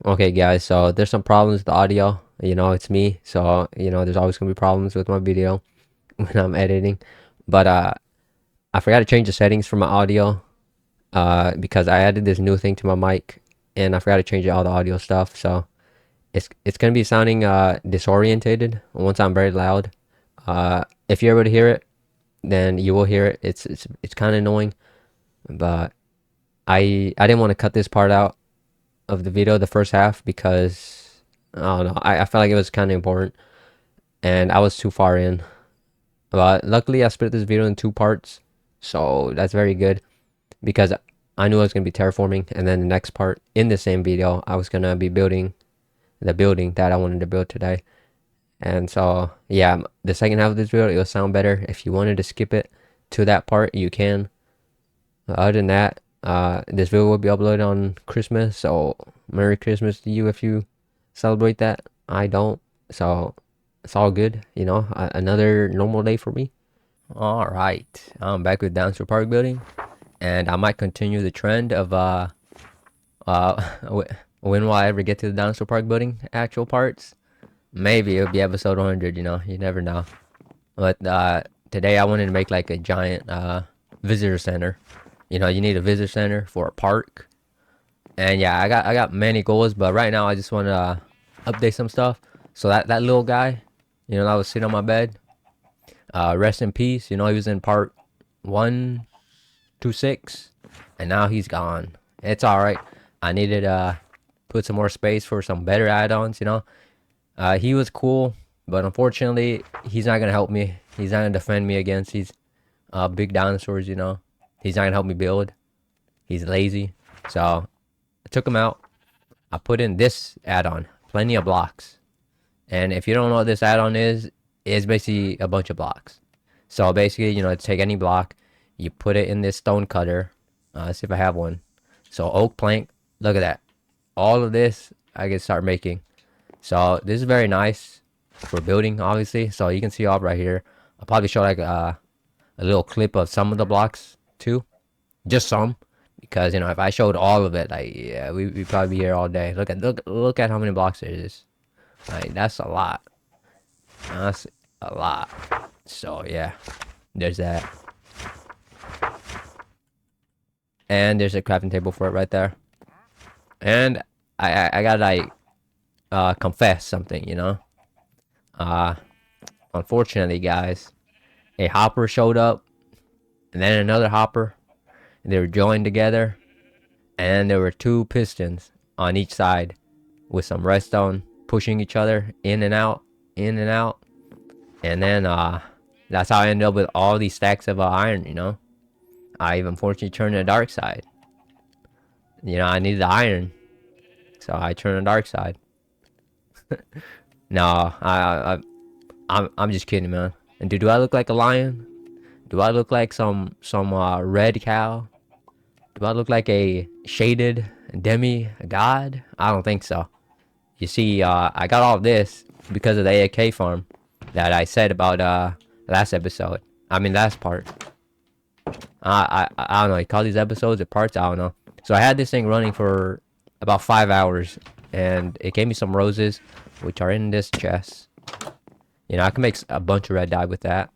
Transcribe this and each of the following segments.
Okay, guys, so there's some problems with the audio. It's me, so there's always gonna be problems with my video when I'm editing. But I forgot to change the settings for my audio because I added this new thing to my mic, and I forgot to change all the audio stuff. So it's gonna be sounding disorientated once I'm very loud. If you're able to hear it, then you will hear it. It's kind of annoying, but I didn't want to cut this part out of the video, the first half, because I don't know. I felt like it was kind of important, and I was too far in. But luckily, I split this video in two parts, so that's very good because I knew I was gonna be terraforming, and then the next part in the same video, I was gonna be building the building that I wanted to build today. And so yeah, the second half of this video, it'll sound better. If you wanted to skip it to that part, you can. Other than that, this video will be uploaded on Christmas, so Merry Christmas to you if you celebrate that. I don't, so it's all good, another normal day for me. All right, I'm back with Dinosaur Park building, and I might continue the trend of uh when will I ever get to the Dinosaur Park building actual parts? Maybe it'll be episode 100. You never know. But today I wanted to make like a giant visitor center. You need a visitor center for a park. And yeah, I got many goals, but right now I just want to update some stuff. So that little guy, that was sitting on my bed. Rest in peace. He was in part 126, and now he's gone. It's all right. I needed put some more space for some better add-ons. He was cool, but unfortunately, he's not gonna help me. He's not gonna defend me against these big dinosaurs. He's not gonna help me build. He's lazy, so I took him out. I put in this add-on, plenty of blocks. And if you don't know what this add-on is, it's basically a bunch of blocks. So basically, take any block, you put it in this stone cutter. Let's see if I have one. So oak plank, look at that. All of this I can start making. So this is very nice for building, obviously. So you can see off right here. I'll probably show like a little clip of some of the blocks too, just some, because if I showed all of it, like, yeah, we'd probably be here all day. Look at how many blocks there is. Like, that's a lot. That's a lot. So yeah, there's that, and there's a crafting table for it right there. And I gotta like confess something. Unfortunately, guys, a hopper showed up, and then another hopper, and they were joined together, and there were two pistons on each side with some redstone pushing each other in and out, in and out. And then that's how I ended up with all these stacks of iron. I unfortunately turned to the dark side. I needed the iron, so I turned to the dark side. No, I'm just kidding, man. And do I look like a lion? Do I look like some red cow? Do I look like a shaded god? I don't think so. You see, I got all of this because of the AFK farm that I said about last episode. I mean last part. I don't know. You call these episodes or parts? I don't know. So I had this thing running for about 5 hours, and it gave me some roses, which are in this chest. I can make a bunch of red dye with that.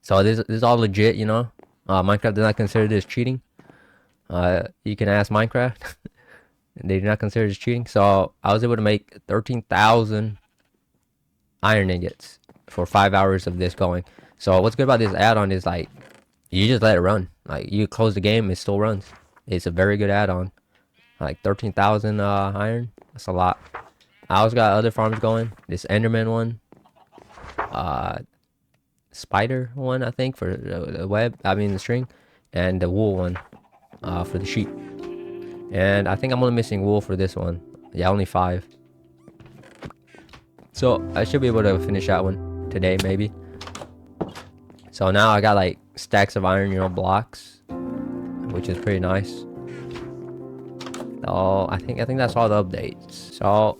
So this is all legit. Minecraft does not consider this cheating. You can ask Minecraft. They do not consider this cheating. So I was able to make 13,000 iron ingots for 5 hours of this going. So what's good about this add-on is like you just let it run. Like you close the game, it still runs. It's a very good add-on. Like 13,000 iron. That's a lot. I also got other farms going. This Enderman one, spider one, I think, for the web. I mean the string, and the wool one, for the sheep. And I think I'm only missing wool for this one. Yeah, only 5. So I should be able to finish that one today, maybe. So now I got like stacks of iron, blocks, which is pretty nice. Oh, I think that's all the updates. So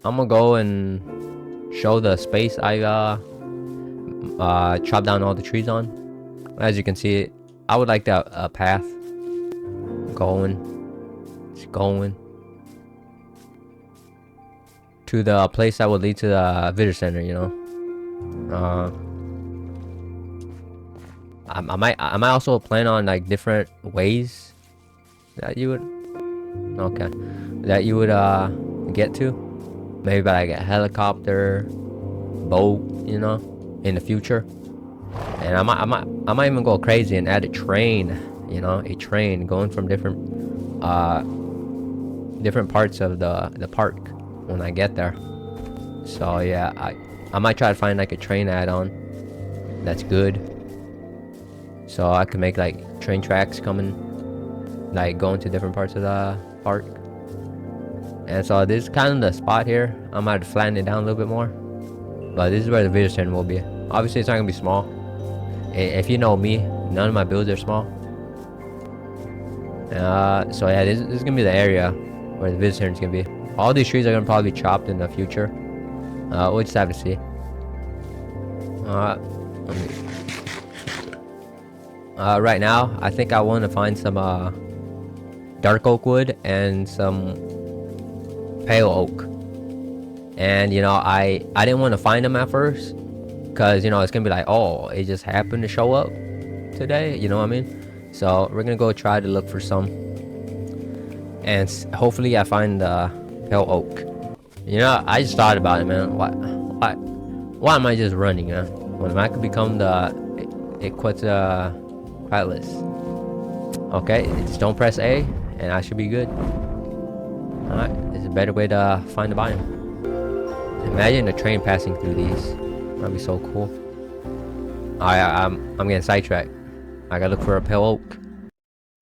I'm gonna go and show the space I chopped down all the trees on. As you can see, I would like that path going. It's going. to the place that will lead to the visitor center, you know. I might also plan on like different ways that you would get to. Maybe by like a helicopter, boat, you know, in the future. And I might even go crazy and add a train, you know, a train going from different parts of the park when I get there. So yeah, I might try to find like a train add-on that's good, so I can make like train tracks coming, like going to different parts of the park. And so this is kind of the spot here. I might flatten it down a little bit more, but this is where the visitor center will be. Obviously it's not gonna be small. If you know me, none of my builds are small. So yeah, this is gonna be the area where the visitor center is gonna be. All these trees are gonna probably be chopped in the future. We'll just have to see. Right now, I think I want to find some dark oak wood and some pale oak. And you know, I didn't want to find them at first, because you know it's gonna be like, oh, it just happened to show up today. You know what I mean? So we're gonna go try to look for some, and hopefully I find the pale oak. You know, I just thought about it, man. Why am I just running, man? When I could become the quiet list. Okay, just don't press A, and I should be good. Alright, there's a better way to find the biome. Imagine a train passing through these. That'd be so cool. Alright, I'm getting sidetracked. I gotta look for a pale oak.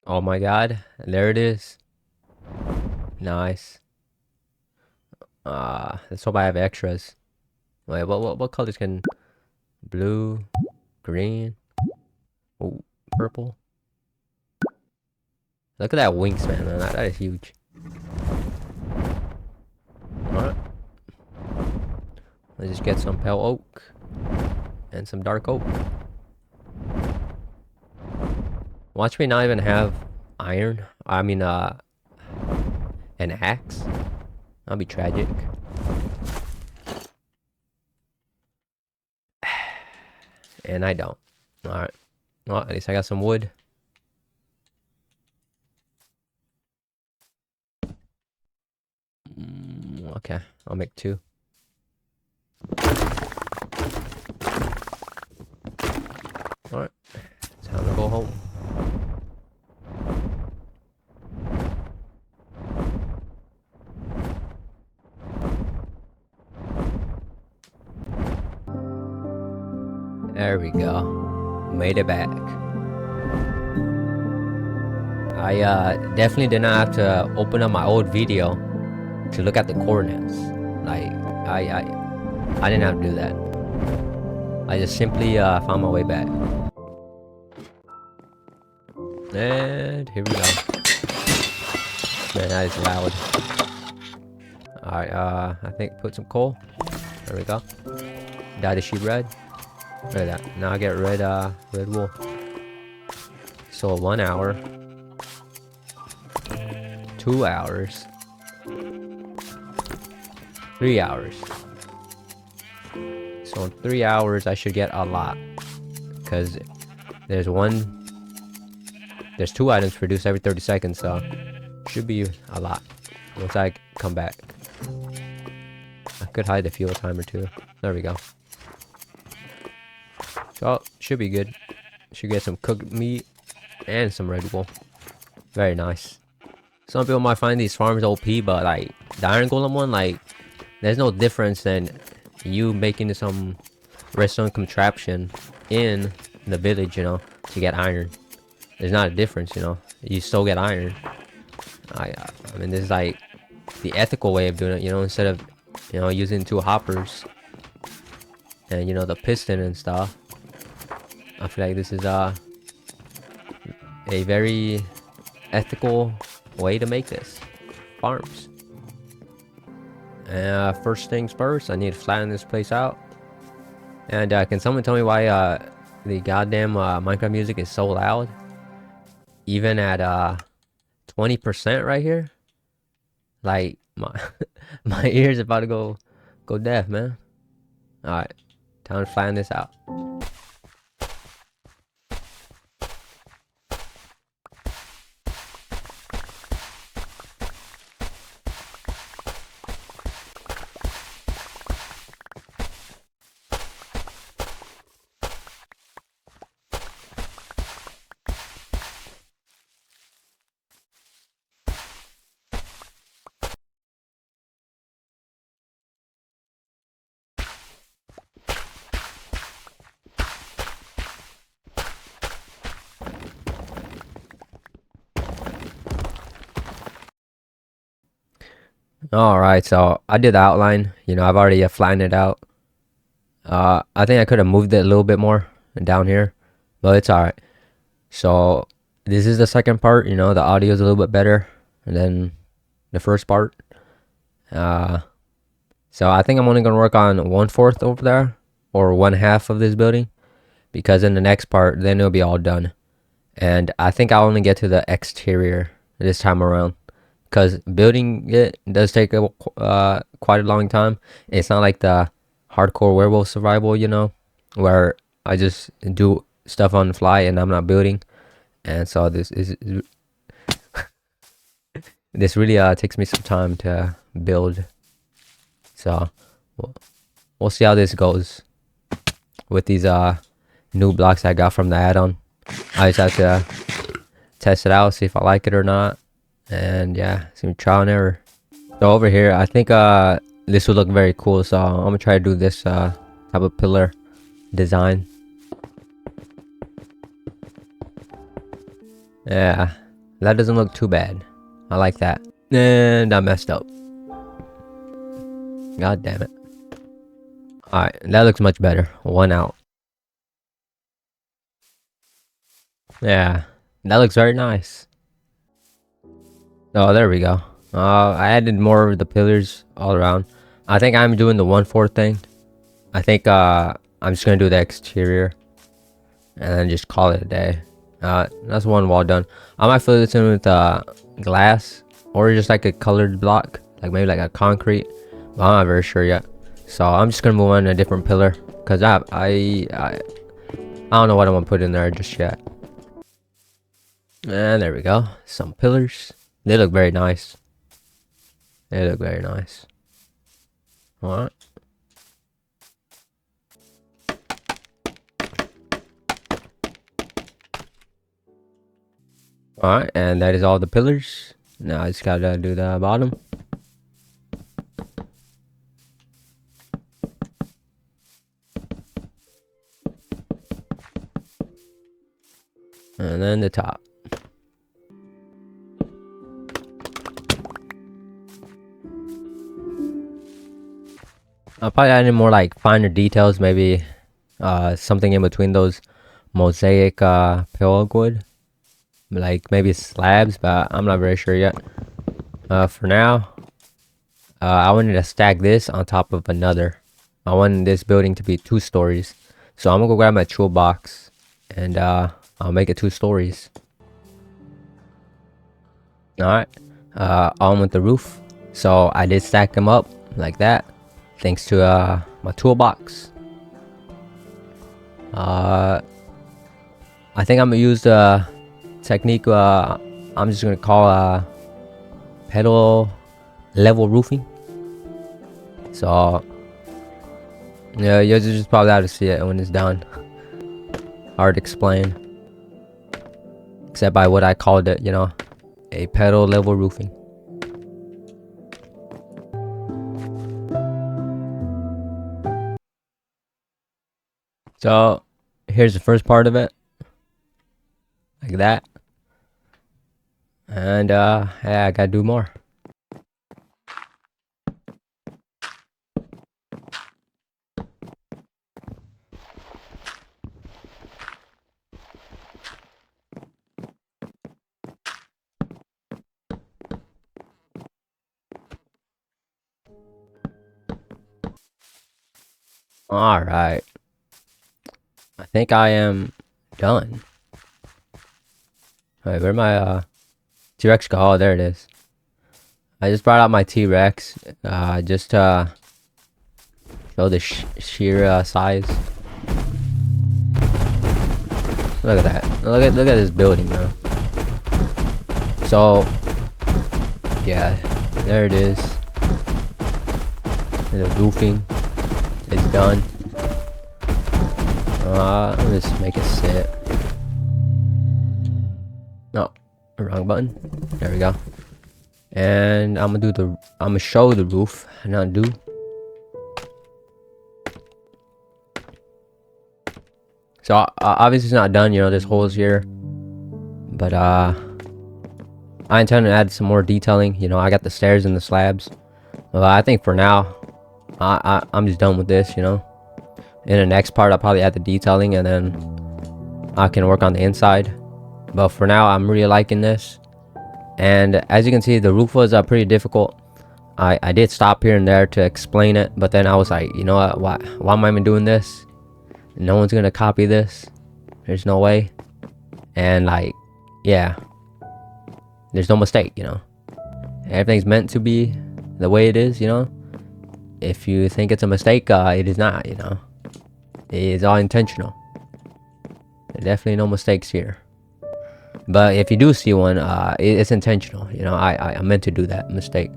Oh my god, there it is. Nice. Let's hope I have extras. Wait, what colors can... Blue, green, oh, purple. Look at that wingspan, man. That is huge. Alright. Let's just get some pale oak and some dark oak. Watch me not even have iron. I mean, an axe. That'll be tragic. And I don't. Alright. Well, at least I got some wood. Okay, I'll make 2. Alright. Time to go home. There we go. Made it back. I definitely did not have to open up my old video to look at the coordinates. Like I didn't have to do that. I just simply found my way back. And here we go. Man, that is loud. Alright, I think put some coal. There we go. Dye the sheep red. Look at that. Now I get red wool. So 1 hour. 2 hours. 3 hours. So in 3 hours I should get a lot. Because there's 2 items produced every 30 seconds, so should be a lot once I come back. I could hide the fuel timer too. There we go. So should be good. Should get some cooked meat and some red wool. Very nice. Some people might find these farms OP, but like the iron golem one, like there's no difference than you making some redstone contraption in the village, you know, to get iron. There's not a difference, you know. You still get iron. I mean, this is like the ethical way of doing it, you know, instead of, you know, using 2 hoppers and, you know, the piston and stuff. I feel like this is a very ethical way to make this farms. First things first, I need to flatten this place out. And can someone tell me why the goddamn Minecraft music is so loud? Even at 20% right here? Like My ears about to go deaf, man. All right, time to find this out. All right, so I did the outline. You know, I've already flattened it out. I think I could have moved it a little bit more down here, but it's all right. So this is the second part. You know, the audio is a little bit better than the first part. So I think I'm only gonna work on 1/4 over there, or 1/2 of this building, because in the next part, then it'll be all done. And I think I'll only get to the exterior this time around, because building it does take quite a long time. It's not like the hardcore werewolf survival, you know, where I just do stuff on the fly and I'm not building. And so this really takes me some time to build. So we'll see how this goes with these new blocks I got from the add-on. I just have to test it out, see if I like it or not, and yeah, some trial and error. So over here, I think this would look very cool, so I'm gonna try to do this type of pillar design. Yeah, that doesn't look too bad. I like that. And I messed up. God damn it. Alright, that looks much better. One out. Yeah, that looks very nice. Oh, there we go. I added more of the pillars all around. I think I'm doing the 1/4 thing. I think I'm just gonna do the exterior and then just call it a day. That's one wall done. I might fill this in with glass or just like a colored block, like maybe like a concrete. But I'm not very sure yet. So I'm just gonna move on to a different pillar because I don't know what I'm gonna put in there just yet. And there we go. Some pillars. They look very nice. They look very nice. Alright. Alright, and that is all the pillars. Now I just gotta do the bottom. And then the top. I'll probably add in more like finer details, maybe something in between those mosaic pale wood, like maybe slabs, but I'm not very sure yet. For now, I wanted to stack this on top of another. I wanted this building to be 2 stories, so I'm gonna go grab my toolbox and I'll make it 2 stories. Alright, on with the roof. So I did stack them up like that, thanks to my toolbox. I think I'm gonna use the technique I'm just gonna call pedal level roofing. So yeah, you'll just probably have to see it when it's done. Hard to explain, except by what I called it, you know, a pedal level roofing. So here's the first part of it, like that. And yeah, I gotta do more. Alright, I think I am done. Alright, where my T-Rex go? Oh, there it is. I just brought out my T-Rex, just to show the sheer size. Look at that! Look at this building, man. So, yeah, there it is. The roofing is done. Let me just make it sit. No, wrong button. There we go. And I'm gonna show the roof, not do. So obviously it's not done, you know, there's holes here, but I intend to add some more detailing. You know, I got the stairs and the slabs. I think for now, I'm just done with this, you know. In the next part, I'll probably add the detailing, and then I can work on the inside. But for now, I'm really liking this. And as you can see, the roof was pretty difficult. I did stop here and there to explain it, but then I was like, you know what, why am I even doing this? No one's gonna copy this. There's no way. And like, yeah, there's no mistake, you know. Everything's meant to be the way it is, you know. If you think it's a mistake, it is not, you know. It is all intentional. There's definitely no mistakes here. But if you do see one, it's intentional, you know. I meant to do that mistake.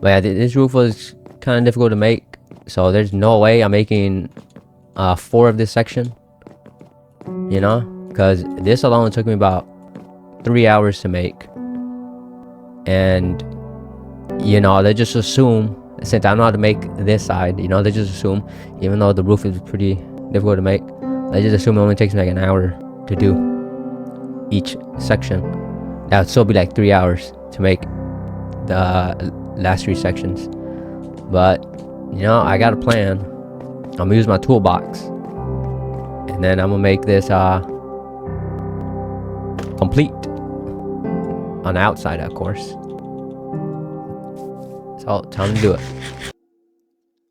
But yeah, this roof was kind of difficult to make, so there's no way I'm making 4 of this section, you know, because this alone took me about 3 hours to make. And you know, they just assume, since I know how to make this side, you know, they just assume, even though the roof is pretty difficult to make, they just assume it only takes me like an hour to do each section. That would still be like 3 hours to make the last 3 sections. But you know, I got a plan. I'm gonna use my toolbox, and then I'm gonna make this complete on the outside, of course. So time to do it.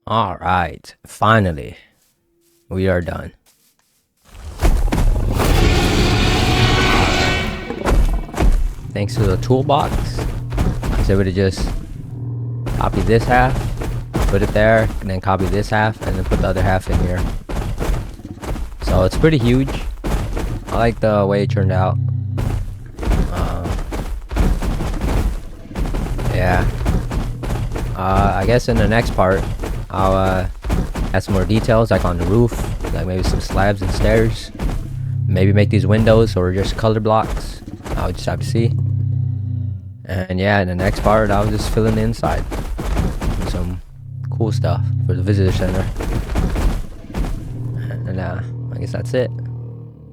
All right, finally we are done. Thanks to the toolbox, I was able to just copy this half, put it there, and then copy this half, and then put the other half in here. So it's pretty huge. I like the way it turned out. Yeah. I guess in the next part, I'll add some more details, like on the roof, like maybe some slabs and stairs. Maybe make these windows or just color blocks. I'll just have to see. And yeah, in the next part, I'll just fill in the inside with some cool stuff for the visitor center. And I guess that's it.